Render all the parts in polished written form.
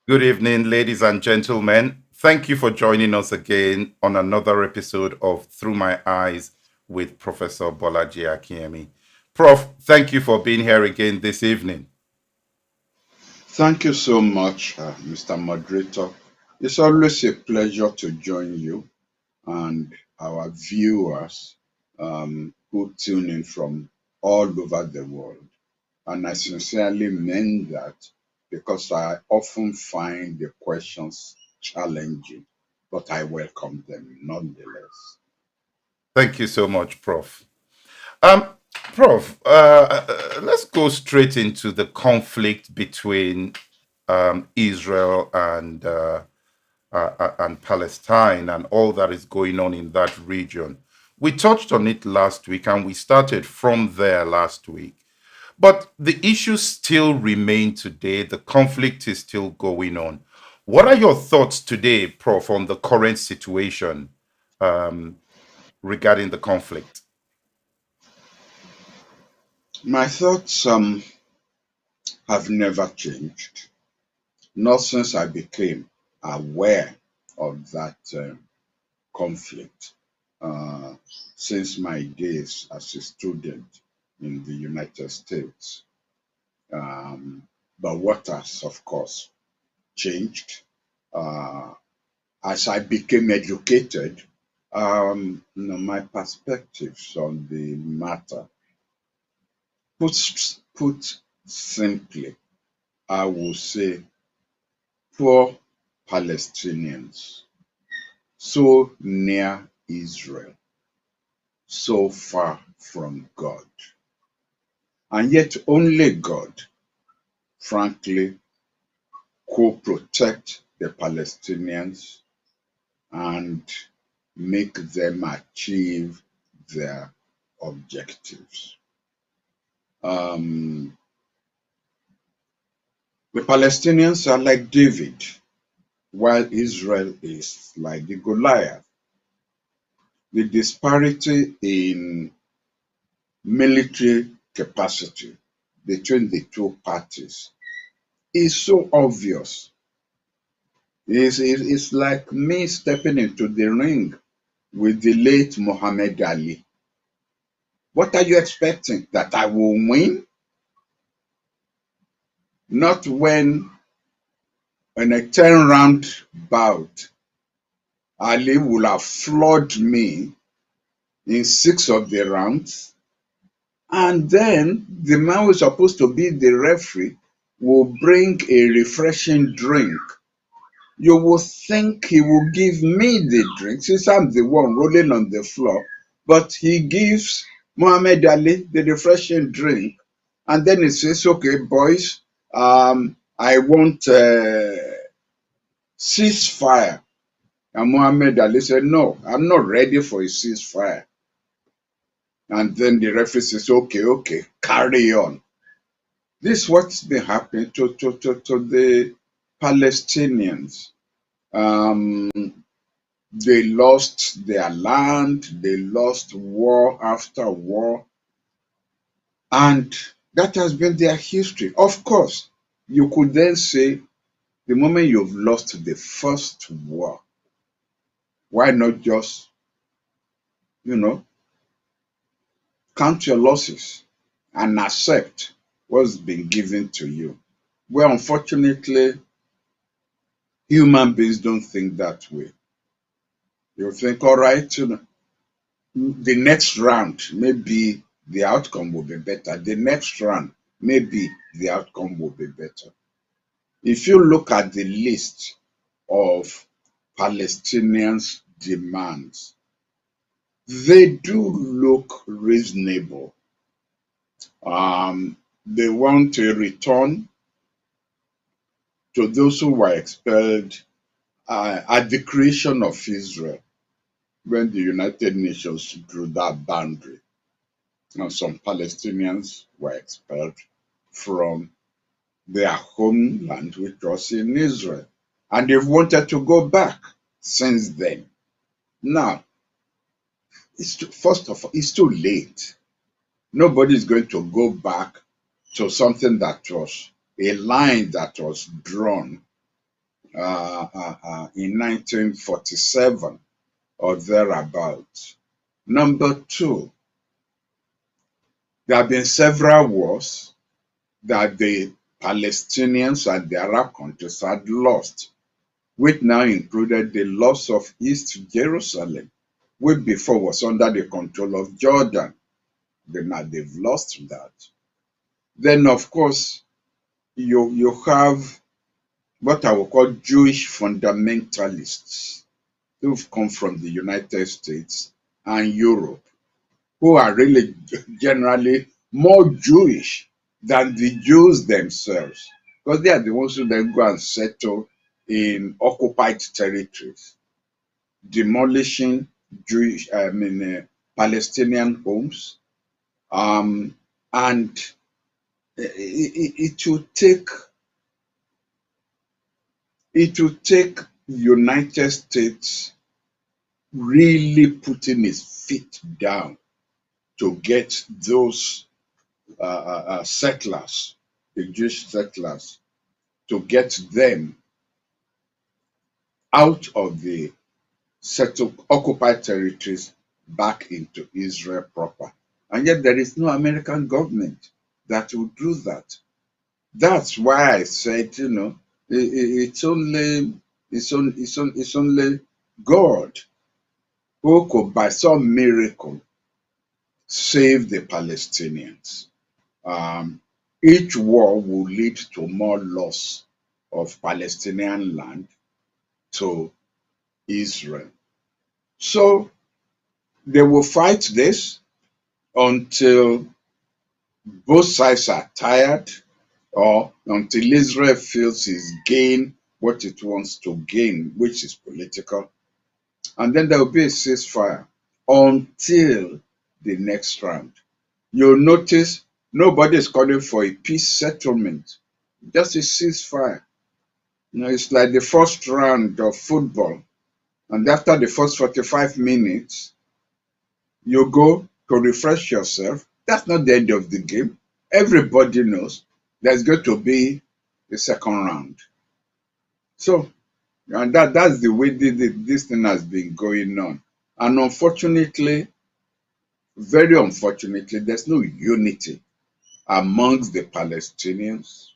Good evening, ladies and gentlemen. Thank you for joining us again on another episode of Through My Eyes with Professor Bolaji Akinyemi. Prof, thank you for being here again this evening. Thank you so much, Mr. Moderator. It's always a pleasure to join you and our viewers who tune in from all over the world. And I sincerely mean that because I often find the questions challenging, but I welcome them nonetheless. Thank you so much, Prof. Um, Prof, let's go straight into the conflict between Israel and Palestine and all that is going on in that region. We touched on it last week and we started from there last week. But the issues still remain today. The conflict is still going on. What are your thoughts today, Prof, on the current situation um, regarding the conflict? My thoughts have never changed, not since I became aware of that conflict uh, since my days as a student in the United States. But what has, of course, changed uh, as I became educated, my perspectives on the matter. Put simply, I will say poor Palestinians, so near Israel, so far from God. And yet only God, frankly, could protect the Palestinians and make them achieve their objectives. Um, the Palestinians are like David, while Israel is like the Goliath. The disparity in military capacity between the two parties is so obvious. It's like me stepping into the ring with the late Muhammad Ali. What are you expecting? That I will win? Not when in a 10 round bout, Ali will have floored me in 6 of the rounds. And then the man who's supposed to be the referee will bring a refreshing drink. You will think he will give me the drink since I'm the one rolling on the floor, but he gives Muhammad Ali the refreshing drink, and then he says, "Okay, boys, I want ceasefire." And Muhammad Ali said, "No, I'm not ready for a ceasefire." And then the referee says, "Okay, okay, carry on." This is what's been happening to the Palestinians. Um, They lost their land, they lost war after war, and that has been their history. Of course, you could then say the moment you've lost the first war, why not just, you know, count your losses and accept what's been given to you? Well, unfortunately, human beings don't think that way. You think, all right, the next round, maybe the outcome will be better. The next round, maybe the outcome will be better. If you look at the list of Palestinians' demands, they do look reasonable. They want a return to those who were expelled at the creation of Israel when the United Nations drew that boundary. And some Palestinians were expelled from their homeland, which was in Israel. And they've wanted to go back since then. Now, first of all, it's too late. Nobody is going to go back to something that was a line that was drawn in 1947 or thereabouts. Number two, there have been several wars that the Palestinians and the Arab countries had lost, which now included the loss of East Jerusalem, which before was under the control of Jordan. Now they've lost that. Then, of course, you have what I would call Jewish fundamentalists who've come from the United States and Europe, who are really generally more Jewish than the Jews themselves, because they are the ones who then go and settle in occupied territories, demolishing Palestinian homes, and it will take United States really putting its feet down to get those settlers, the Jewish settlers, to get them out of the settled occupied territories back into Israel proper. And yet there is no American government that will do that. That's why I said, it's only God who could, by some miracle, save the Palestinians. Um, each war will lead to more loss of Palestinian land to Israel. So they will fight this until both sides are tired, or until Israel feels it's gained what it wants to gain, which is political. And then there will be a ceasefire until the next round. You'll notice nobody is calling for a peace settlement, just a ceasefire. It's like the first round of football. And after the first 45 minutes, you go to refresh yourself. That's not the end of the game. Everybody knows there's going to be a second round. So, and that's the way this thing has been going on. And unfortunately, very unfortunately, there's no unity amongst the Palestinians.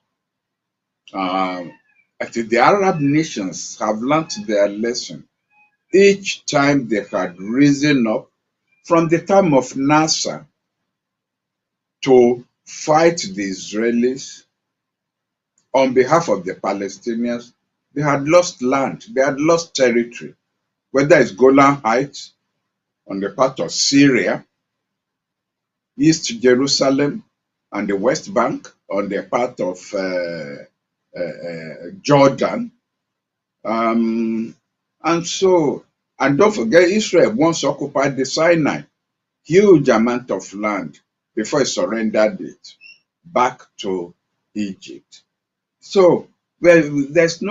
I think the Arab nations have learnt their lesson. Each time they had risen up from the time of Nasser to fight the Israelis on behalf of the Palestinians, they had lost land, they had lost territory, whether it's Golan Heights on the part of Syria, East Jerusalem, and the West Bank on the part of Jordan. And so, and don't forget, Israel once occupied the Sinai, huge amount of land, before it surrendered it back to Egypt. So, well, there's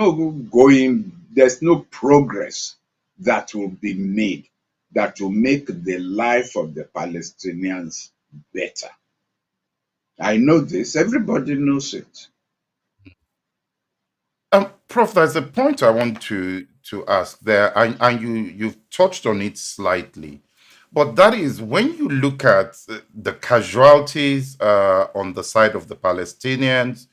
no progress that will be made that will make the life of the Palestinians better. I know this, everybody knows it. Prof, there's a point I want to ask there, and you've touched on it slightly, but that is when you look at the casualties on the side of the Palestinians,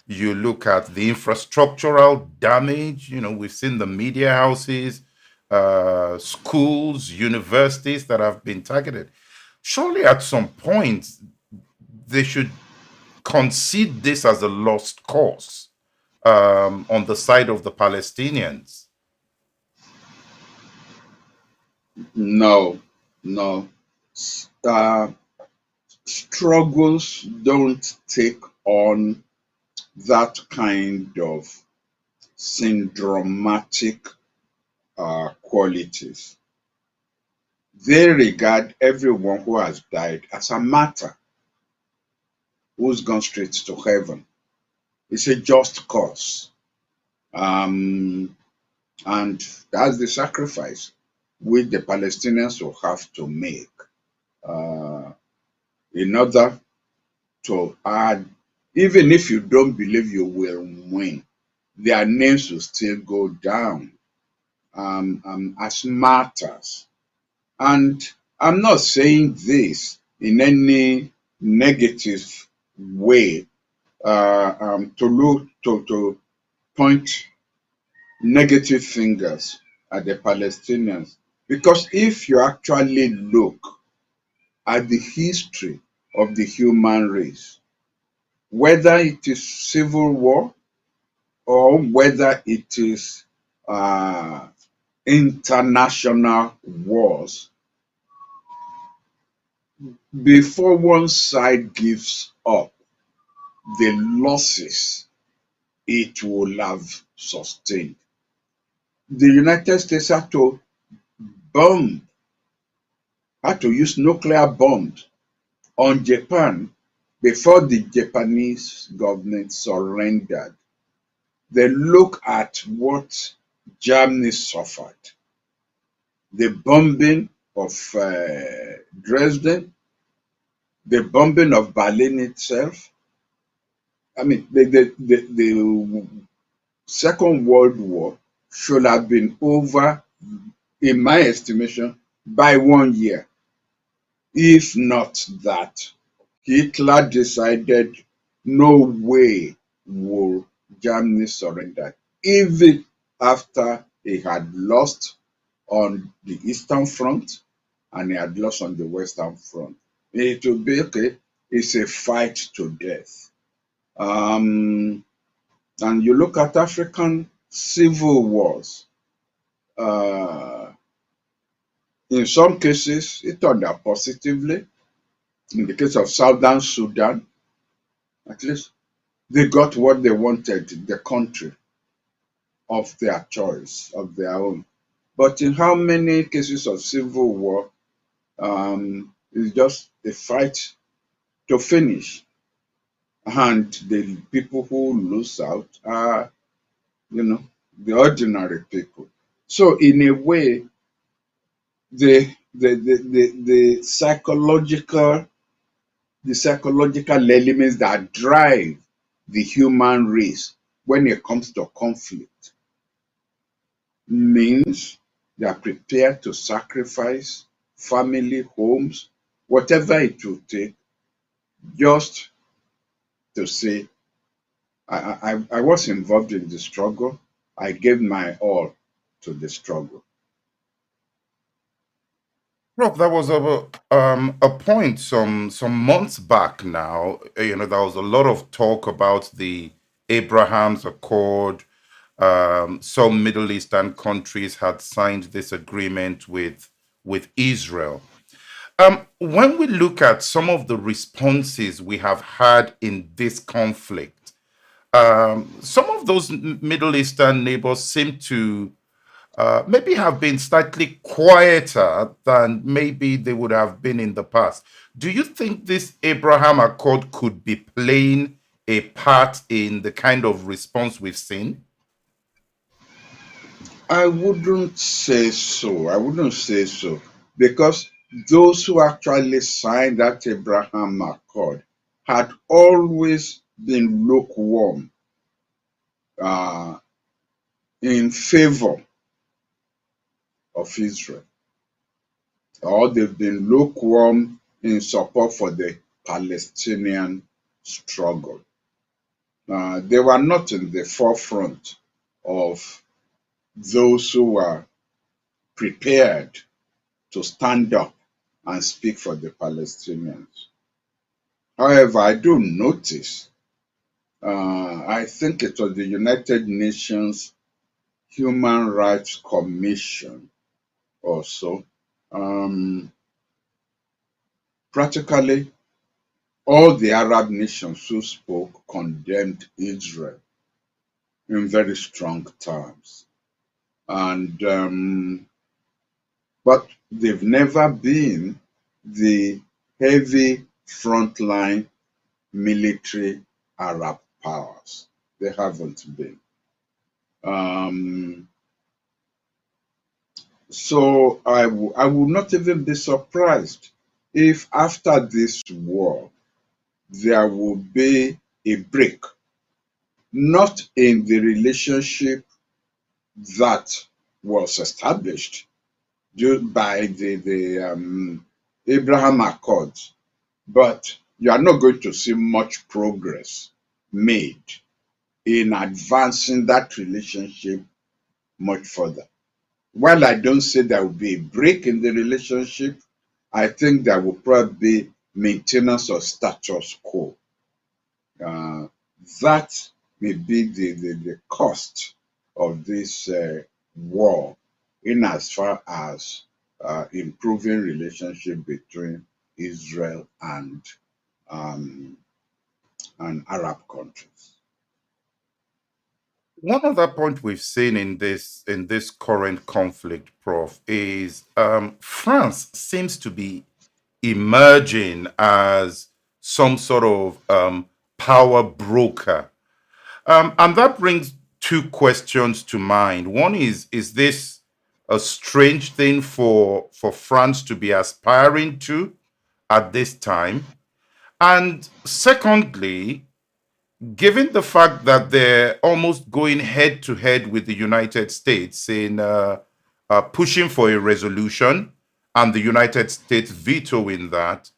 you look at the infrastructural damage. We've seen the media houses, schools, universities that have been targeted. Surely, at some point, they should concede this as a lost cause on the side of the Palestinians. No, no. Uh, Struggles don't take on that kind of syndromatic qualities. They regard everyone who has died as a martyr who's gone straight to heaven. It's a just cause. Um, and that's the sacrifice which the Palestinians will have to make uh, in order to add, even if you don't believe you will win, their names will still go down as martyrs. And I'm not saying this in any negative way to point negative fingers at the Palestinians. Because if you actually look at the history of the human race, whether it is civil war or whether it is uh, international wars, before one side gives up the losses it will have sustained, the United States bomb, had to use nuclear bombs on Japan before the Japanese government surrendered. They look at what Germany suffered. The bombing of Dresden, the bombing of Berlin itself. I mean, the Second World War should have been over, in my estimation, by 1 year. If not that, Hitler decided no way will Germany surrender, even after he had lost on the Eastern Front and he had lost on the Western Front. It will be okay, it's a fight to death. And you look at African civil wars, uh, in some cases, it turned out positively. In the case of Southern Sudan, at least they got what they wanted, the country of their choice, of their own. But in how many cases of civil war, it's just a fight to finish. And the people who lose out are, the ordinary people. So in a way, the psychological elements that drive the human race when it comes to conflict means they are prepared to sacrifice family, homes, whatever it will take, just to say, I was involved in the struggle. I gave my all to the struggle. Prof, that was a point some months back now. There was a lot of talk about the Abraham's Accord. Some Middle Eastern countries had signed this agreement with Israel. When we look at some of the responses we have had in this conflict, some of those Middle Eastern neighbors seem to maybe have been slightly quieter than maybe they would have been in the past. Do you think this Abraham Accord could be playing a part in the kind of response we've seen? I wouldn't say so. I wouldn't say so. Because those who actually signed that Abraham Accord had always been lukewarm uh, in favor of Israel, or they've been lukewarm in support for the Palestinian struggle. They were not in the forefront of those who were prepared to stand up and speak for the Palestinians. However, I do notice, I think it was the United Nations Human Rights Commission also, um, practically all the Arab nations who spoke condemned Israel in very strong terms. And but they've never been the heavy frontline military Arab powers. They haven't been. Um, so I would not even be surprised if after this war there will be a break not in the relationship that was established by the Abraham Accords, but you are not going to see much progress made in advancing that relationship much further. While I don't say there will be a break in the relationship, I think there will probably be maintenance of status quo. Uh, that may be the cost of this war, in as far as improving relationship between Israel um, and Arab countries. One other point we've seen in this current conflict, Prof, is France seems to be emerging as some sort of power broker. And that brings two questions to mind. One is this a strange thing for France to be aspiring to at this time? And secondly, given the fact that they're almost going head to head with the United States in pushing for a resolution and the United States vetoing that,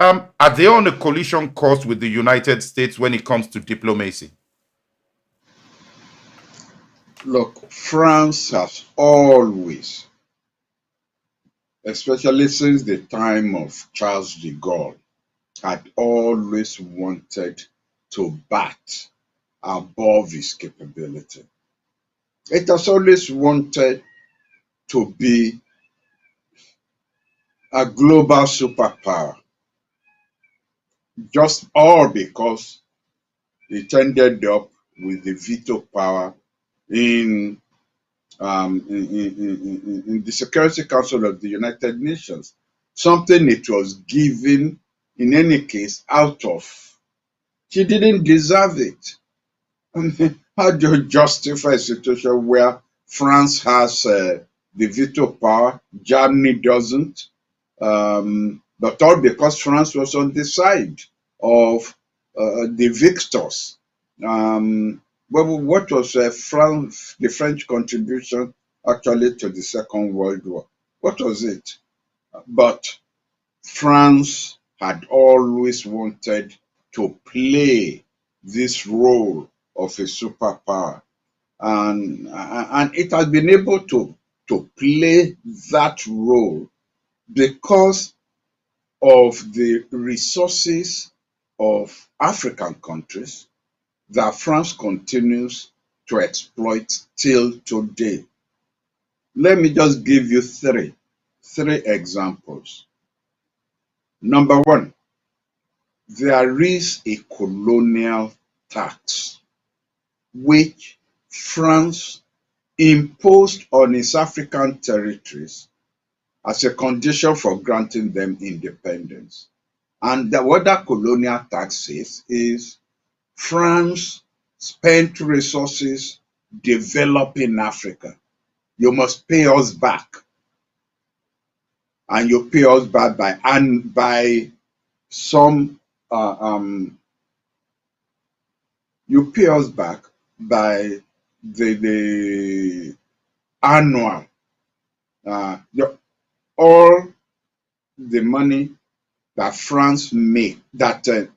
are they on a collision course with the United States when it comes to diplomacy? Look, France has always, especially since the time of Charles de Gaulle, had always wanted to bat above its capability. It has always wanted to be a global superpower, just all because it ended up with the veto power in, in the Security Council of the United Nations, something it was given in any case out of. She didn't deserve it. How do you justify a situation where France has the veto power, Germany doesn't? But all because France was on the side of the victors. What was the French contribution actually to the Second World War? What was it? But France had always wanted to play this role of a superpower, and it has been able to play that role because of the resources of African countries that France continues to exploit till today. Let me just give you three examples. Number one, there is a colonial tax which France imposed on its African territories as a condition for granting them independence. And what that colonial tax is France spent resources developing Africa. You must pay us back. And you pay us back by some you pay us back by the annual all the money that France make, that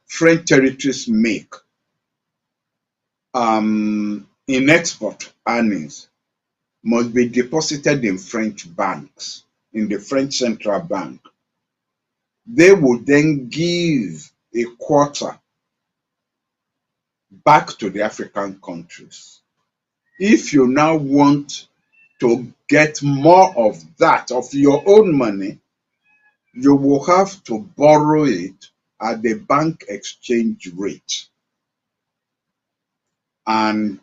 French territories make in export earnings must be deposited in French banks, in the French central bank. They would then give a quarter back to the African countries. If you now want to get more of that, of your own money, you will have to borrow it at the bank exchange rate. And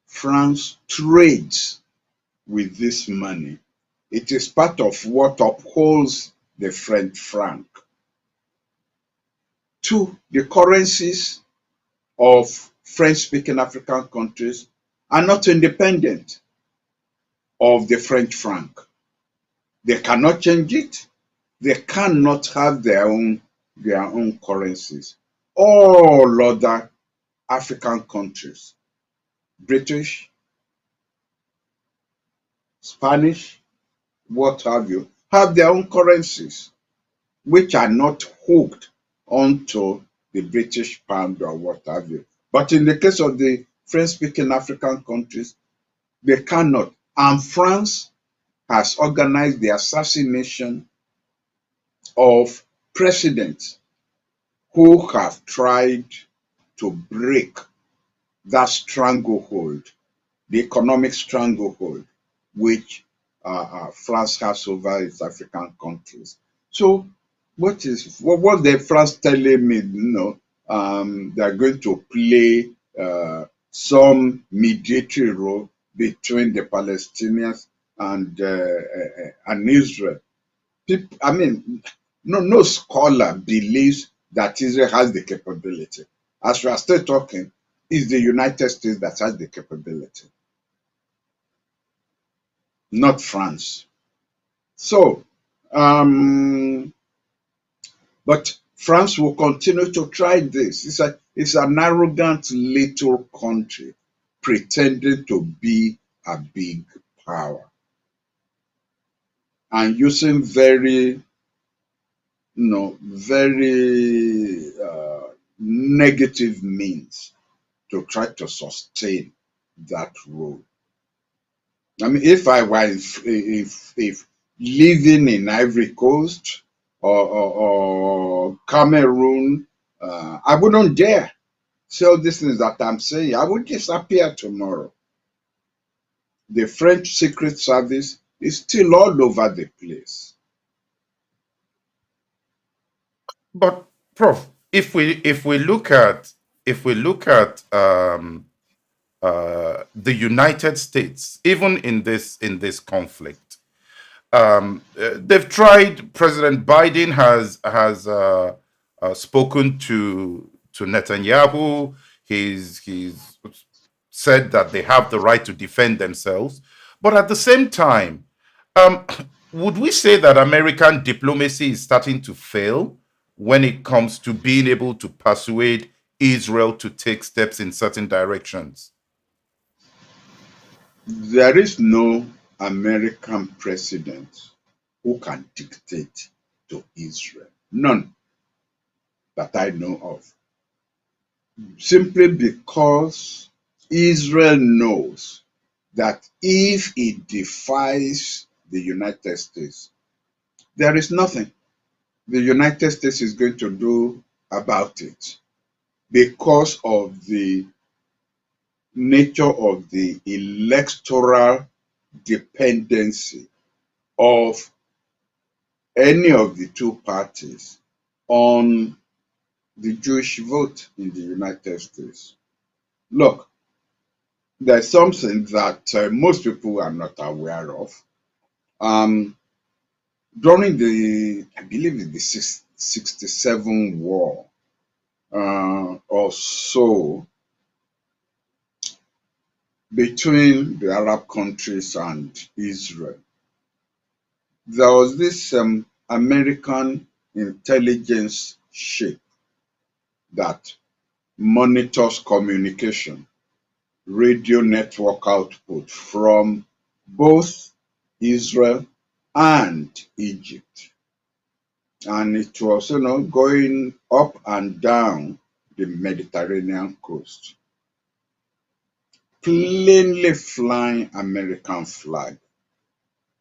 France trades with this money. It is part of what upholds the French franc. Two, the currencies of French-speaking African countries are not independent of the French franc. They cannot change it. They cannot have their own currencies. All other African countries, British, Spanish, what have you, have their own currencies, which are not hooked onto the British pound or what have you. But in the case of the French-speaking African countries, they cannot. And France has organized the assassination of presidents who have tried to break that stranglehold, the economic stranglehold, which France has over its African countries. So, what the France telling me? They are going to play some mediatory role between the Palestinians and Israel. People, I mean, no scholar believes that Israel has the capability. As we are still talking, it's the United States that has the capability, not France. So, um, but France will continue to try this. It's an arrogant little country pretending to be a big power and using very negative means to try to sustain that role. I mean, if I were if living in Ivory Coast or Cameroon, I wouldn't dare say all these things that I'm saying. I would disappear tomorrow. The French Secret Service is still all over the place. But Prof, if we look at the United States, even in this conflict, they've tried. President Biden has spoken to Netanyahu. He's said that they have the right to defend themselves, but at the same time, um, would we say that American diplomacy is starting to fail when it comes to being able to persuade Israel to take steps in certain directions? There is no American president who can dictate to Israel. None that I know of. Simply because Israel knows that if it defies the United States, there is nothing the United States is going to do about it because of the nature of the electoral dependency of any of the two parties on the Jewish vote in the United States. Look, there's something that most people are not aware of. Um, During I believe it's the 67 war or so between the Arab countries and Israel, there was this American intelligence ship that monitors communication, radio network output from both Israel and Egypt. And it was, going up and down the Mediterranean coast, plainly flying American flag.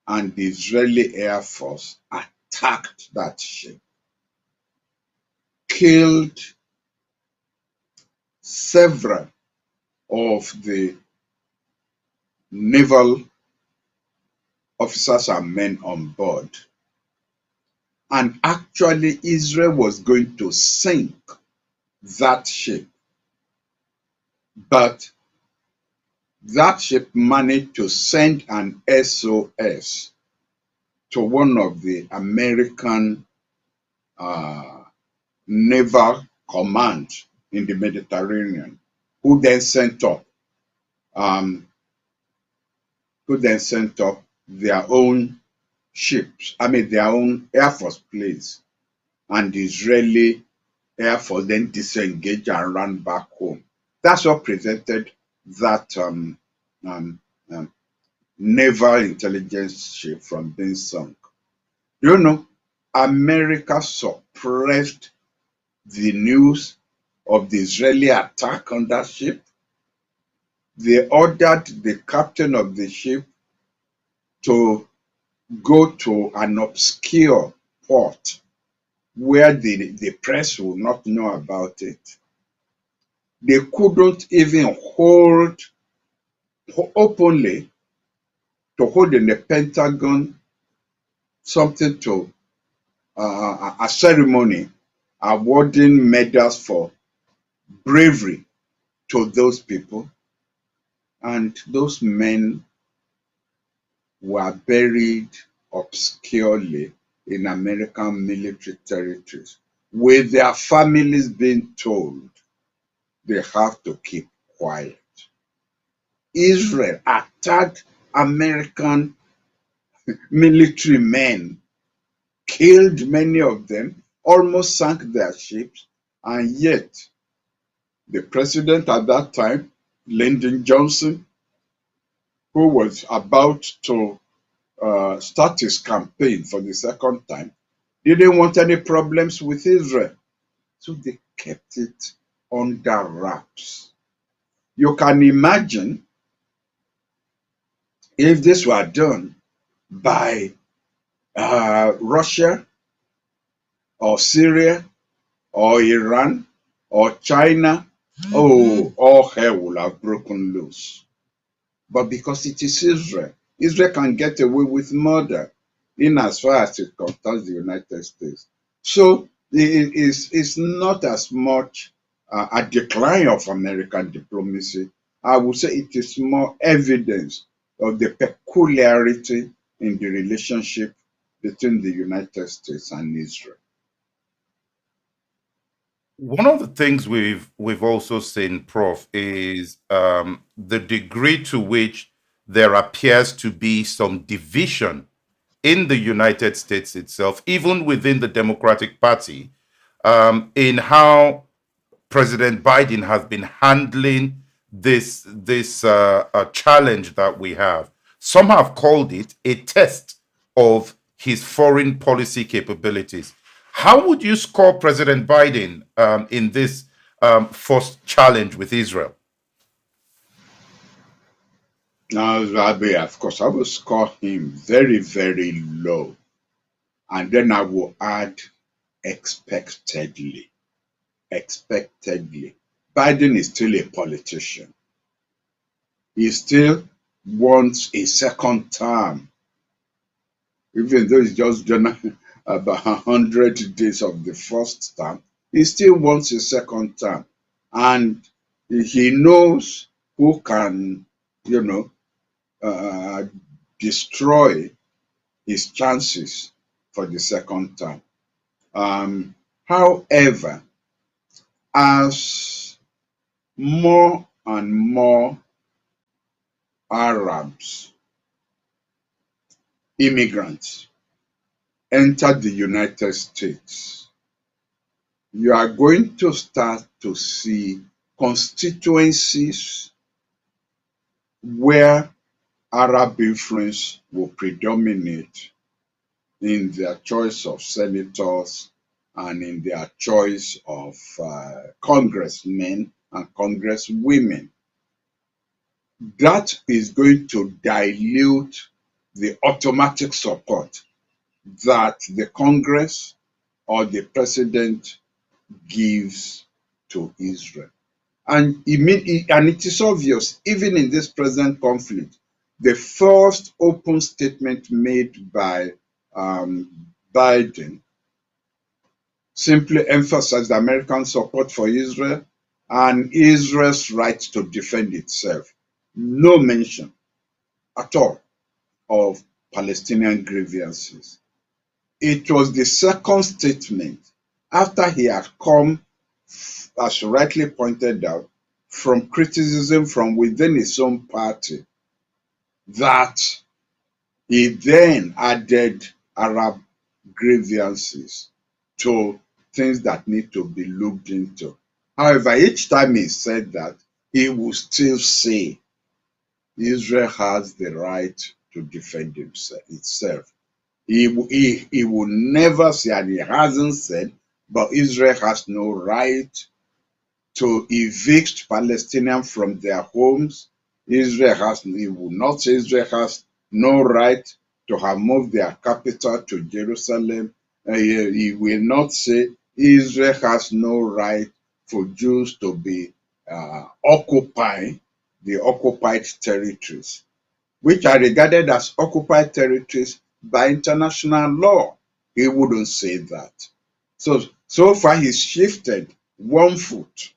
And the Israeli Air Force attacked that ship, killed several of the naval officers and men on board. And actually, Israel was going to sink that ship. But that ship managed to send an SOS to one of the American naval commands in the Mediterranean, who then sent up um, their own ships, their own Air Force planes, and the Israeli Air Force then disengaged and ran back home. That's what prevented that um, um, naval intelligence ship from being sunk. You know, America suppressed the news of the Israeli attack on that ship. They ordered the captain of the ship to go to an obscure port where the press will not know about it. They couldn't even hold openly to hold in the Pentagon something to a ceremony awarding medals for bravery to those people. And those men were buried obscurely in American military territories, with their families being told they have to keep quiet. Israel attacked American military men, killed many of them, almost sank their ships, and yet the president at that time, Lyndon Johnson, who was about to start his campaign for the second time, didn't want any problems with Israel. So they kept it under wraps. You can imagine if this were done by Russia or Syria or Iran or China, oh, all hell will have broken loose. But because it is Israel, Israel can get away with murder in as far as it concerns the United States. So it's not as much a decline of American diplomacy. I would say it is more evidence of the peculiarity in the relationship between the United States and Israel. One of the things we've also seen, Prof, is the degree to which there appears to be some division in the United States itself, even within the Democratic Party, in how President Biden has been handling this challenge that we have. Some have called it a test of his foreign policy capabilities. How would you score President Biden in this first challenge with Israel? Now, of course, I will score him very, very low. And then I will add expectedly. Expectedly. Biden is still a politician. He still wants a second term, even though he's just done about 100 days of the first term. He still wants a second term. And he knows who can, you know, uh, destroy his chances for the second term. However, as more and more Arabs, immigrants, enter the United States, you are going to start to see constituencies where Arab influence will predominate in their choice of senators and in their choice of congressmen and congresswomen. That is going to dilute the automatic support that the Congress or the president gives to Israel. And it is obvious, even in this present conflict, the first open statement made by Biden simply emphasized American support for Israel and Israel's right to defend itself. No mention at all of Palestinian grievances. It was the second statement after he had come, as you rightly pointed out, from criticism from within his own party, that he then added Arab grievances to things that need to be looked into. However, each time he said that, he will still say Israel has the right to defend itself. He will never say, and he hasn't said, but Israel has no right to evict Palestinians from their homes. He will not say Israel has no right to have moved their capital to Jerusalem. He will not say Israel has no right for Jews to be occupying the occupied territories, which are regarded as occupied territories by international law. He wouldn't say that. So far he's shifted one foot,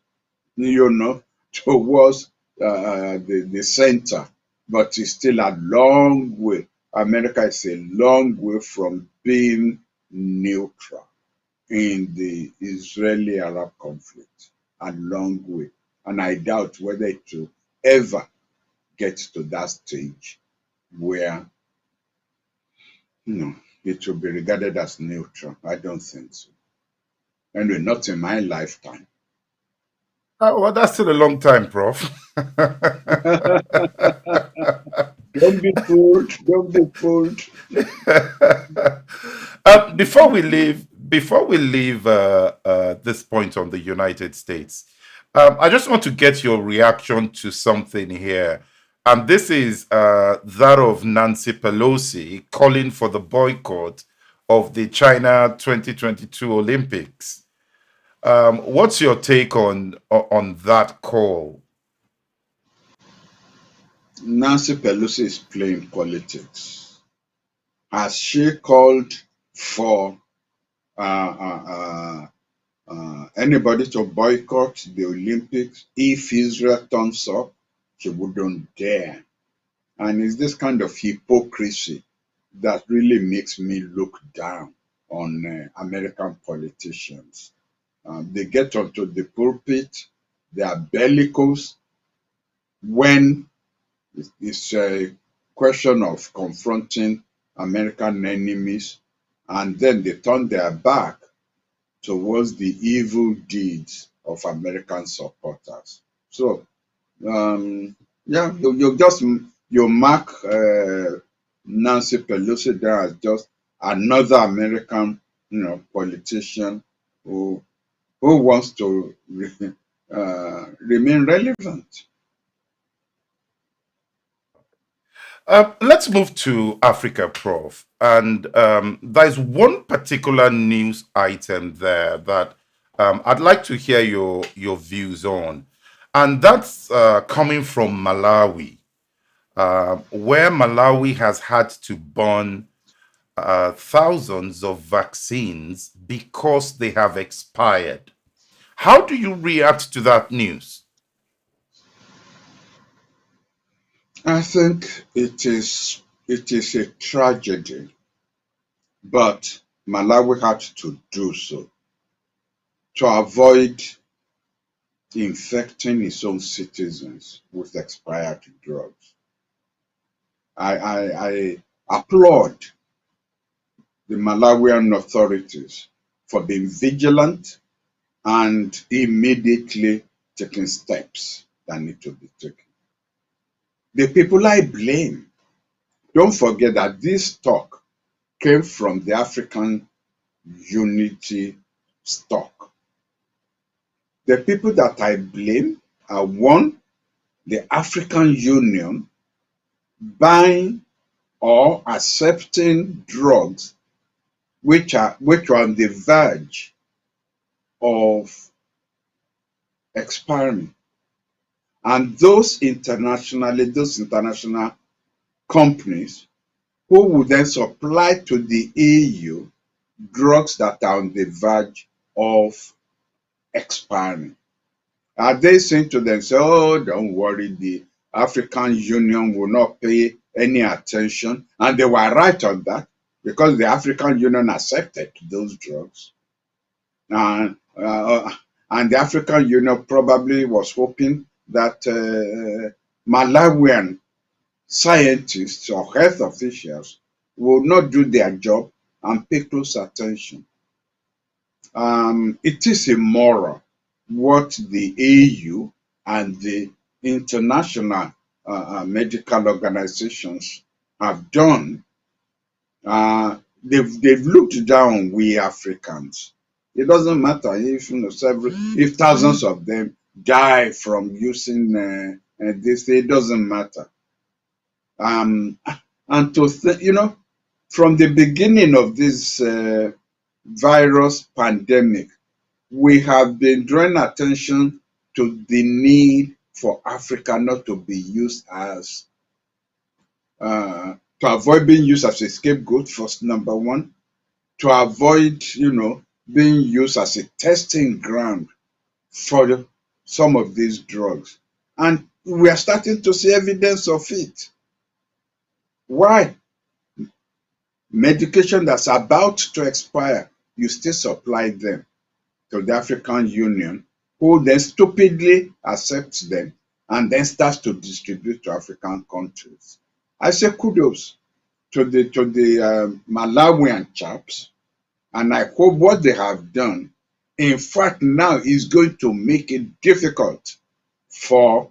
towards the center, but it's still a long way. America is a long way from being neutral in the Israeli-Arab conflict. A long way. And I doubt whether it will ever get to that stage where it will be regarded as neutral. I don't think so. Anyway, not in my lifetime. Well, that's still a long time, Prof. Don't be fooled. Don't be fooled. Before we leave this point on the United States, I just want to get your reaction to something here, and this is that of Nancy Pelosi calling for the boycott of the China 2022 Olympics. What's your take on that call? Nancy Pelosi is playing politics. Has she called for anybody to boycott the Olympics if Israel turns up? She wouldn't dare. And it's this kind of hypocrisy that really makes me look down on American politicians. They get onto the pulpit, they are bellicose when it's a question of confronting American enemies, and then they turn their back towards the evil deeds of American supporters. So, yeah, you mark Nancy Pelosi there as just another American, politician who wants to remain relevant. Let's move to Africa, Prof. And there's one particular news item there that I'd like to hear your views on, and that's coming from Malawi, where Malawi has had to burn thousands of vaccines because they have expired. How do you react to that news? I think it is a tragedy, but Malawi had to do so to avoid infecting its own citizens with expired drugs. I applaud the Malawian authorities for being vigilant and immediately taking steps that need to be taken. The people I blame, don't forget that this talk came from the African Unity stock. The people that I blame are one, the African Union buying or accepting drugs which are on the verge of expiring. And those international companies who will then supply to the EU drugs that are on the verge of expiring. Are they saying to themselves, oh, don't worry, the African Union will not pay any attention? And they were right on that because the African Union accepted those drugs. And the African Union probably was hoping that Malawian scientists or health officials will not do their job and pay close attention. It is immoral what the EU and the international medical organizations have done, they've looked down on we Africans. It doesn't matter if if thousands of them die from using this. It doesn't matter. Um, and from the beginning of this virus pandemic, we have been drawing attention to the need for Africa not to be used as to avoid being used as a scapegoat, first number one, to avoid, being used as a testing ground for some of these drugs. And we are starting to see evidence of it. Why? Medication that's about to expire, you still supply them to the African Union, who then stupidly accepts them and then starts to distribute to African countries. I say kudos to the Malawian chaps, and I hope what they have done, in fact, now is going to make it difficult for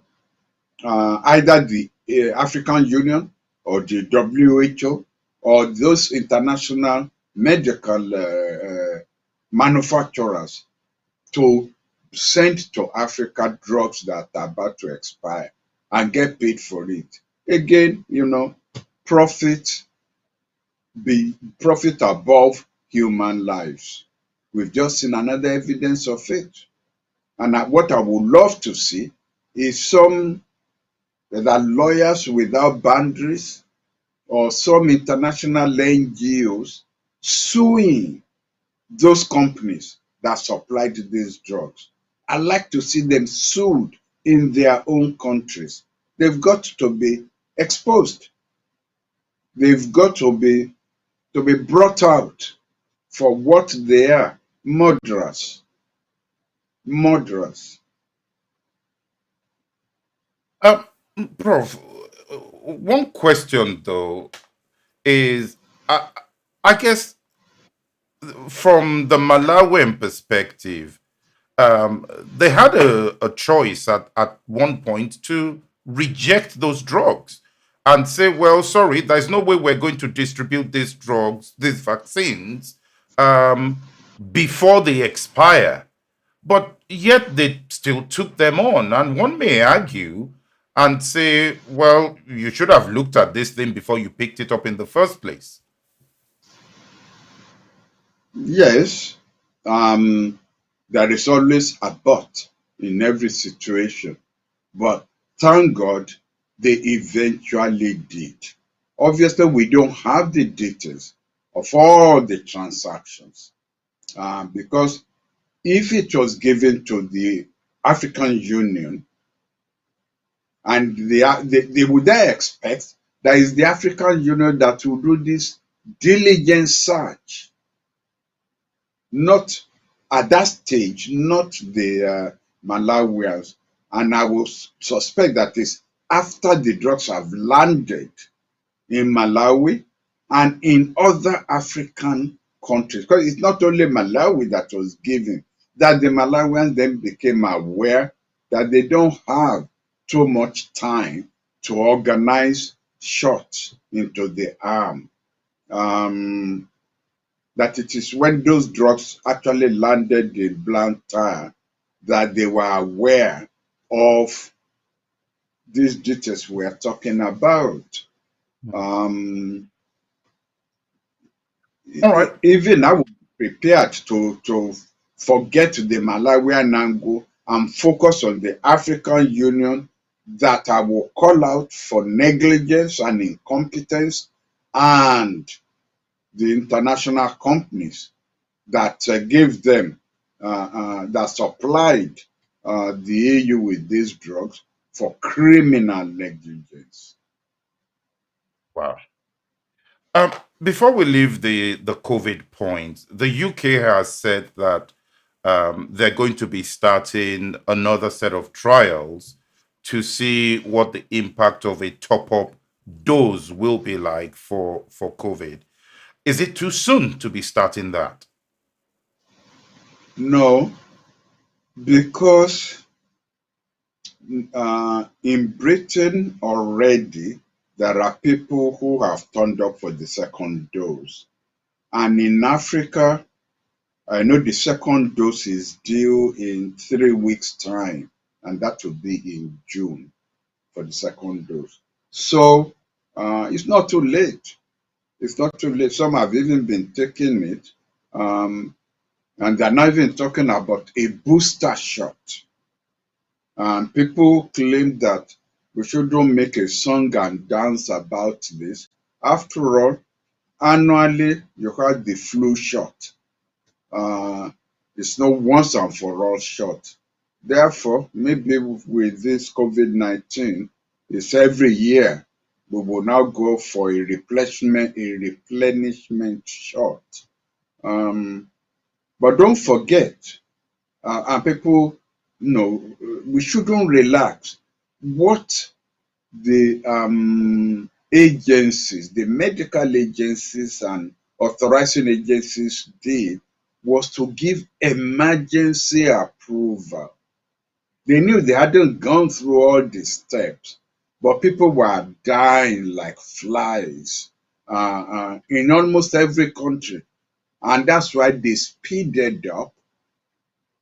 either the African Union or the WHO or those international medical manufacturers to send to Africa drugs that are about to expire and get paid for it. Again, profit profit above human lives. We've just seen another evidence of it. And what I would love to see is some that lawyers without boundaries or some international NGOs suing those companies that supplied these drugs. I like to see them sued in their own countries. They've got to be exposed. They've got to be brought out for what they are, murderers. Murderers. Um, Prof, one question though is, I guess from the Malawian perspective, they had a choice at one point to reject those drugs and say, well, sorry, there's no way we're going to distribute these drugs, these vaccines, um, before they expire. But yet they still took them on. And one may argue and say, well, you should have looked at this thing before you picked it up in the first place. Yes, there is always a but in every situation. But thank God they eventually did. Obviously, we don't have the details of all the transactions because if it was given to the African Union and they would then expect that is the African Union that will do this diligent search, not at that stage, not the Malawians. And I will suspect that is after the drugs have landed in Malawi and in other African countries. Because it's not only Malawi that was given, that the Malawians then became aware that they don't have too much time to organize shots into the arm. That it is when those drugs actually landed in Blantyre that they were aware of these details we're talking about. Um, All right. Even I was prepared to forget the Malawian angle and focus on the African Union that I will call out for negligence and incompetence, and the international companies that gave them, that supplied the AU with these drugs for criminal negligence. Wow. Um, Before we leave the COVID point, the UK has said that they're going to be starting another set of trials to see what the impact of a top-up dose will be like for COVID. Is it too soon to be starting that? No, because In Britain already, there are people who have turned up for the second dose. And in Africa, I know the second dose is due in 3 weeks' time, and that will be in June for the second dose. So it's not too late. It's not too late. Some have even been taking it, and they're not even talking about a booster shot. And people claim that we shouldn't make a song and dance about this. After all, annually you have the flu shot. Uh, it's not once and for all shot. Therefore, maybe with this COVID-19, it's every year we will now go for a replenishment shot. But don't forget, and people, we shouldn't relax. What the agencies, the medical agencies and authorizing agencies did was to give emergency approval. They knew they hadn't gone through all the steps, but people were dying like flies in almost every country. And that's why they speeded up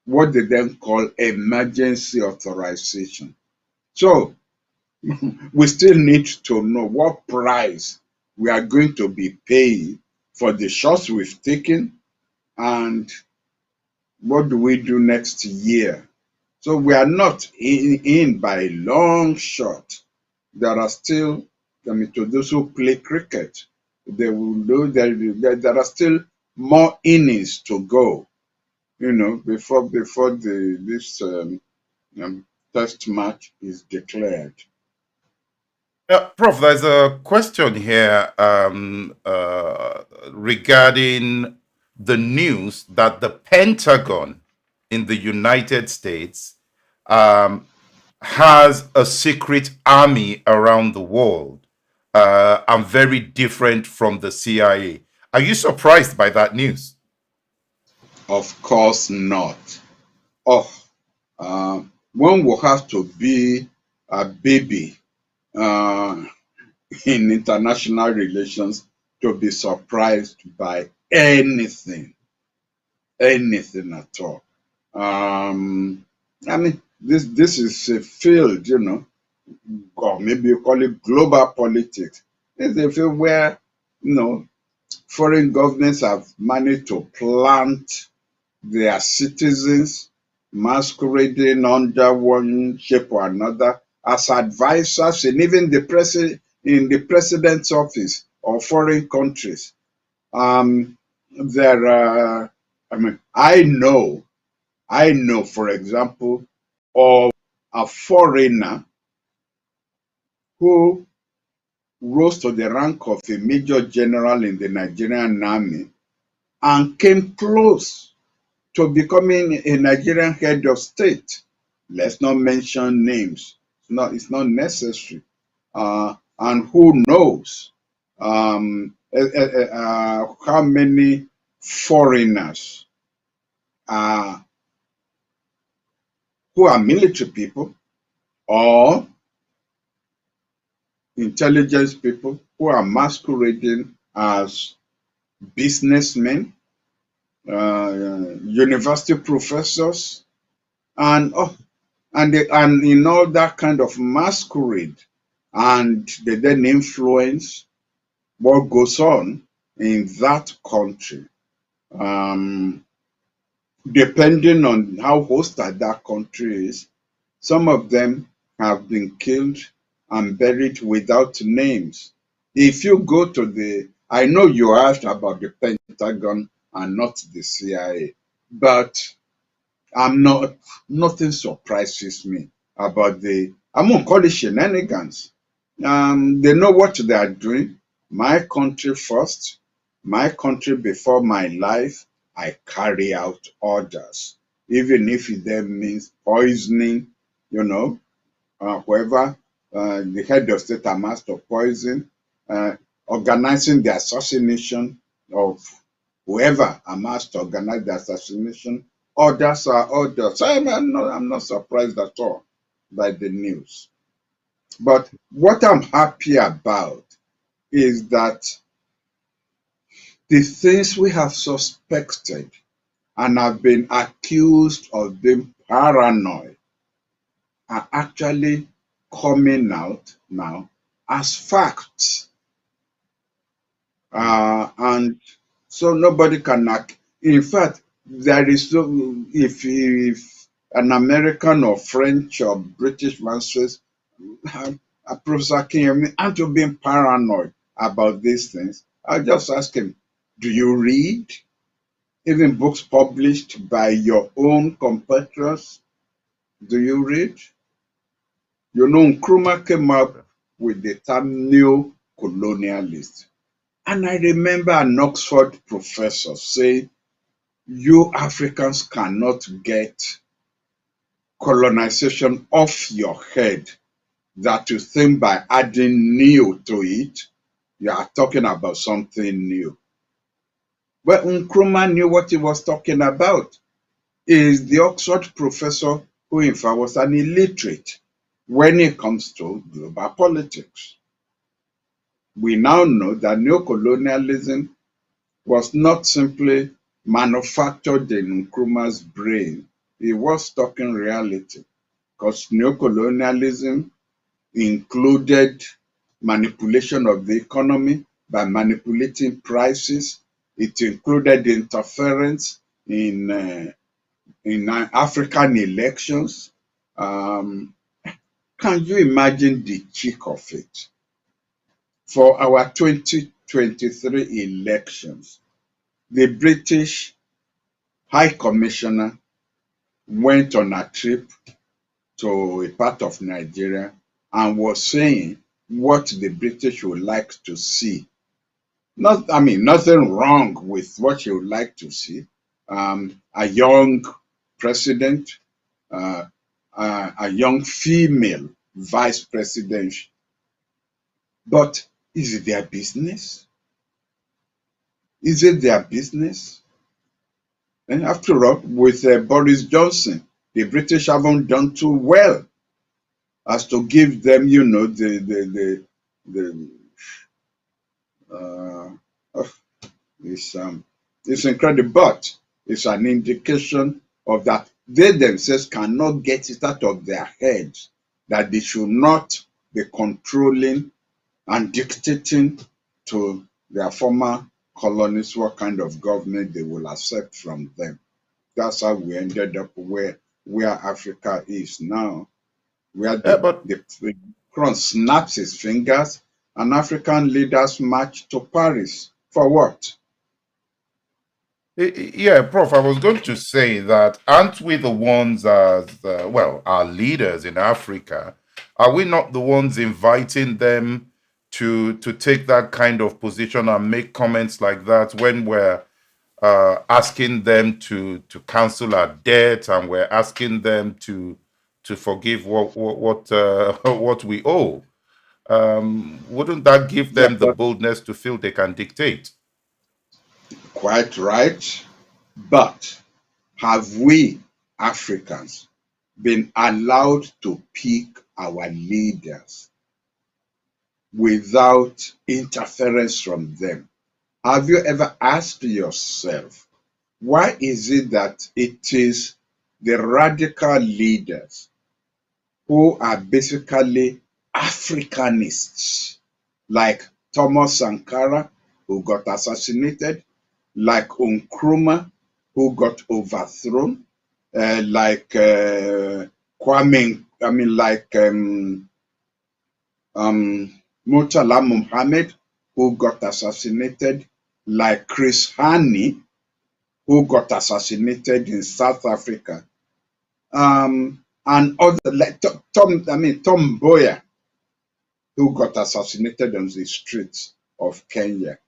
what they then call emergency authorization. So we still need to know what price we are going to be paying for the shots we've taken and what do we do next year. So we are not in by a long shot. There are still, to those who play cricket, they will know that there are still more innings to go, before this test match is declared. Prof, there's a question here regarding the news that the Pentagon in the United States um, has a secret army around the world and very different from the CIA. Are you surprised by that news? Of course not. Oh, one will have to be a baby uh, in international relations to be surprised by anything at all. I mean, this is a field, or maybe you call it global politics. It's a field where, foreign governments have managed to plant their citizens masquerading under one shape or another as advisors in even in the president's office of foreign countries. There are, I know, for example, of a foreigner who rose to the rank of a major general in the Nigerian army and came close to becoming a Nigerian head of state. Let's not mention names. It's not necessary. And who knows how many foreigners who are military people or intelligence people who are masquerading as businessmen, university professors, and and in all that kind of masquerade, and they then influence what goes on in that country. Um, Depending on how hostile that country is, some of them have been killed and buried without names. If you go to I know you asked about the Pentagon and not the CIA, but nothing surprises me about I'm gonna call it shenanigans. They know what they are doing. My country first, my country before my life. I carry out orders, even if it then means poisoning, whoever the head of state am asked to poison, organizing the assassination of whoever am asked to organize the assassination. Orders are orders. I'm not surprised at all. by the news. But what I'm happy about is that the things we have suspected and have been accused of being paranoid are actually coming out now as facts. And so nobody can act. In fact, there is so if an American or French or British man says, Professor Akinyemi, aren't you being paranoid about these things? I'll just ask him, do you read even books published by your own compatriots? Do you read? You know, Nkrumah came up with the term neo-colonialist. And I remember an Oxford professor saying, you Africans cannot get colonization off your head, that you think by adding new to it, you are talking about something new. Well, Nkrumah knew what he was talking about. He is the Oxford professor who, in fact, was an illiterate when it comes to global politics. We now know that neocolonialism was not simply manufactured in Nkrumah's brain. He was talking reality, because neocolonialism included manipulation of the economy by manipulating prices. It included interference in African elections. Um, can you imagine the cheek of it? For our 2023 elections, the British High Commissioner went on a trip to a part of Nigeria and was saying what the British would like to see. Nothing wrong with what you would like to see. A young president, a young female vice president. But is it their business? Is it their business? And after all, with Boris Johnson, the British haven't done too well as to give them, the it's incredible, but it's an indication of that they themselves cannot get it out of their heads that they should not be controlling and dictating to their former colonists what kind of government they will accept from them. That's how we ended up where Africa is now, where But the Macron snaps his fingers and African leaders march to Paris. For what? yeah, Prof, I was going to say that aren't we the ones as, well, our leaders in Africa, are we not the ones inviting them to take that kind of position and make comments like that when we're asking them to cancel our debt, and we're asking them to forgive what we owe? Wouldn't that give Yeah, them the but boldness to feel they can dictate? quite right. But have we Africans been allowed to pick our leaders without interference from them? Have you ever asked yourself, why is it that it is the radical leaders who are basically Africanists, like Thomas Sankara, who got assassinated, like Nkrumah, who got overthrown, like Kwame, like Murtala Muhammad, who got assassinated, like Chris Hani, who got assassinated in South Africa, and other like Tom Mboya, who got assassinated on the streets of Kenya.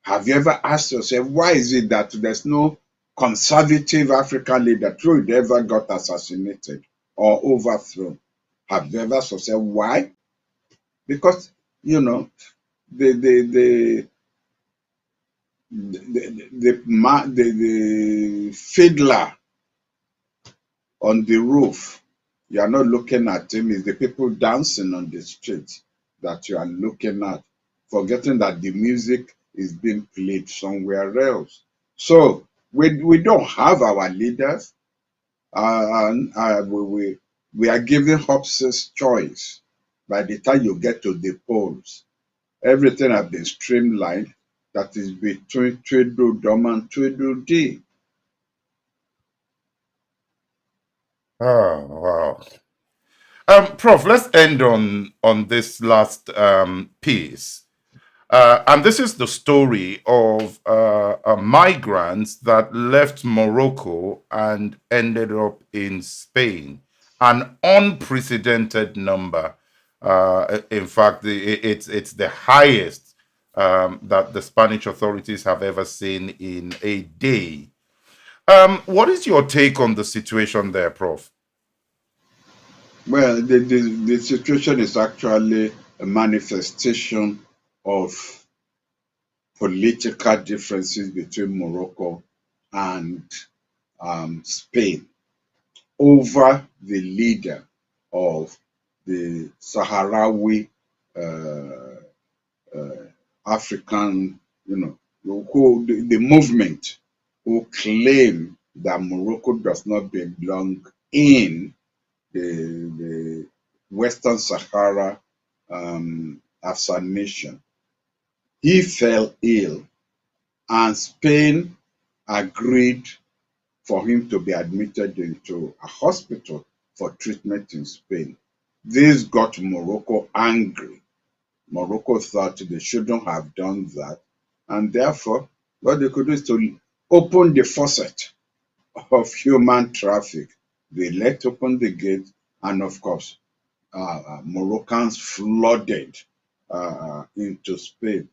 Have you ever asked yourself, why is it that there's no conservative African leader who ever got assassinated or overthrown? Have you ever asked yourself why? Because the the the the fiddler on the roof You are not looking at him, it's the people dancing on the street that you are looking at, forgetting that the music is being played somewhere else. So we don't have our leaders, and we are giving Hobbes's choice. By the time you get to the polls, everything has been streamlined. That is between Tweedledum and Tweedledee. Oh, wow. Prof, let's end on this last piece. And this is the story of migrants that left Morocco and ended up in Spain. An unprecedented number. In fact, it's the highest that the Spanish authorities have ever seen in a day. What is your take on the situation there, Prof? Well, the situation is actually a manifestation of political differences between Morocco and Spain over the leader of the Sahrawi uh, uh, African, the movement who claim that Morocco does not belong in the Western Sahara as a nation. He fell ill, and Spain agreed for him to be admitted into a hospital for treatment in Spain. This got Morocco angry. Morocco thought they shouldn't have done that, and therefore, what they could do is to open the faucet of human traffic. They let open the gate, and of course, Moroccans flooded into Spain.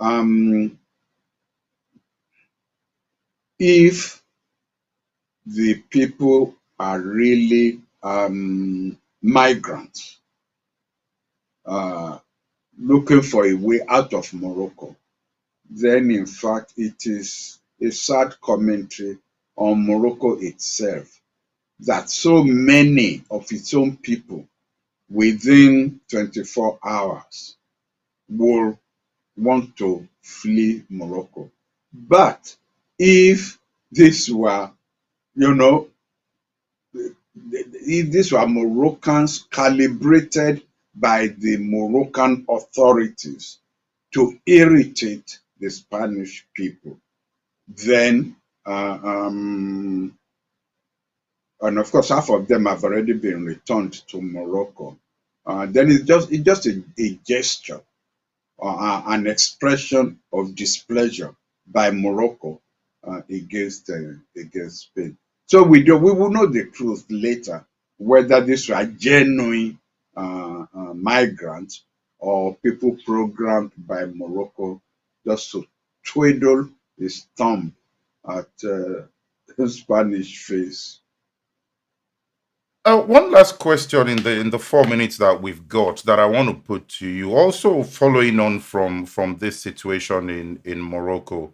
Um, if the people are really migrants uh, looking for a way out of Morocco, then in fact it is a sad commentary on Morocco itself that so many of its own people within 24 hours will want to flee Morocco. But if this were, you know, if these were Moroccans calibrated by the Moroccan authorities to irritate the Spanish people, then, and of course, half of them have already been returned to Morocco. Then it's just a gesture, an expression of displeasure by Morocco against Spain. So we will know the truth later, whether these were genuine migrants or people programmed by Morocco just to twiddle his thumb at Spanish face. One last question in the 4 minutes that we've got that I want to put to you, also following on from this situation in Morocco,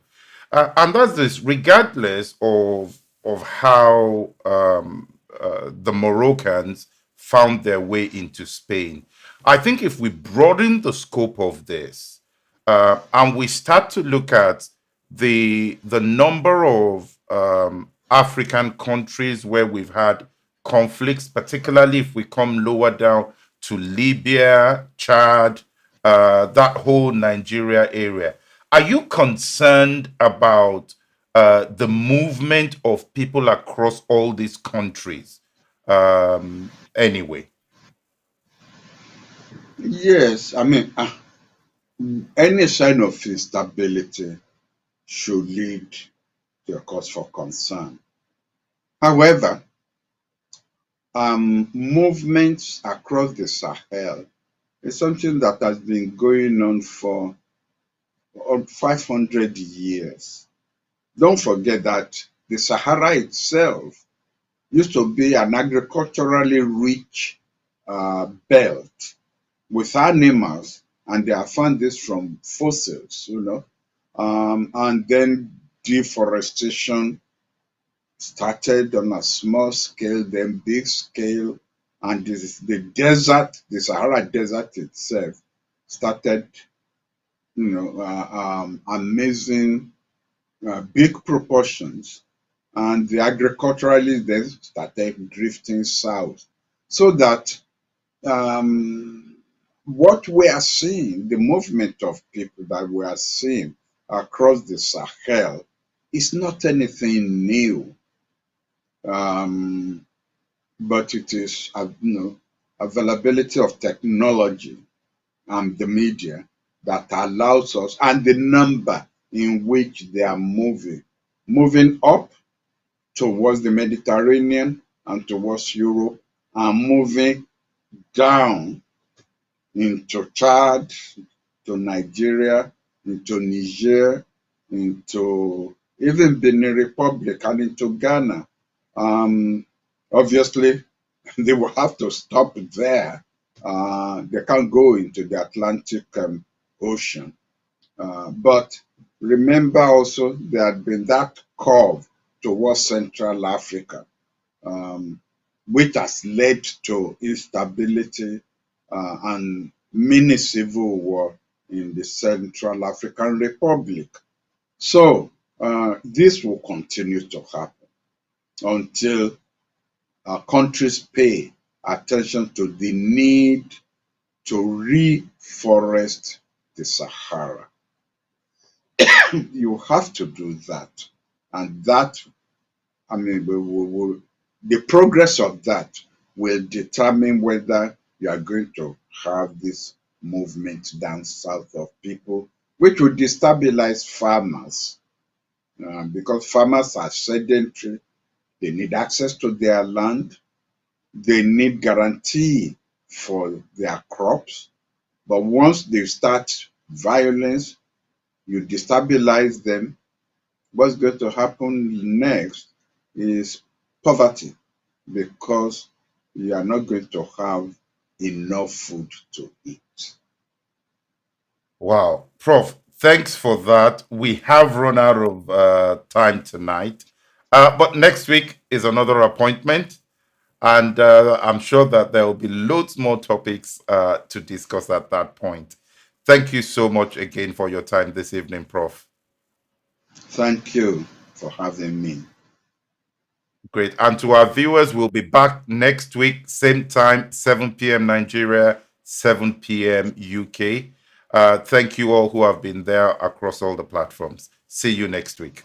and that's this: regardless of how the Moroccans found their way into Spain, I think if we broaden the scope of this and we start to look at the number of African countries where we've had conflicts, particularly if we come lower down to Libya, Chad, that whole Nigeria area. Are you concerned about the movement of people across all these countries? Anyway. Yes, I mean, any sign of instability should lead to a cause for concern. However, movements across the Sahel is something that has been going on for 500 years. Don't forget that the Sahara itself used to be an agriculturally rich belt with animals, and they have found this from fossils. And then deforestation started on a small scale, then big scale, and the desert, the Sahara Desert itself, started, amazing big proportions, and the agriculturalists then started drifting south, so that what we are seeing, the movement of people that we are seeing across the Sahel, is not anything new, um, but it is, availability of technology and the media that allows us, and the number in which they are moving up towards the Mediterranean and towards Europe, and moving down into Chad, to Nigeria, into Niger, into even Benin Republic, and into Ghana. Um, Obviously, they will have to stop there. They can't go into the Atlantic Ocean. But remember also, there had been that curve towards Central Africa, um, which has led to instability and mini civil war in the Central African Republic. So this will continue to happen until countries pay attention to the need to reforest the Sahara. You have to do that. And that, I mean, the progress of that will determine whether you are going to have this movement down south of people, which will destabilize farmers, because farmers are sedentary. They need access to their land. They need guarantee for their crops. But once they start violence, you destabilize them. What's going to happen next is poverty, because you are not going to have enough food to eat. Wow. Prof, thanks for that. We have run out of time tonight. But next week is another appointment. And I'm sure that there will be loads more topics to discuss at that point. Thank you so much again for your time this evening, Prof. Thank you for having me. Great. And to our viewers, we'll be back next week, same time, 7 p.m. Nigeria, 7 p.m. UK. Thank you all who have been there across all the platforms. See you next week.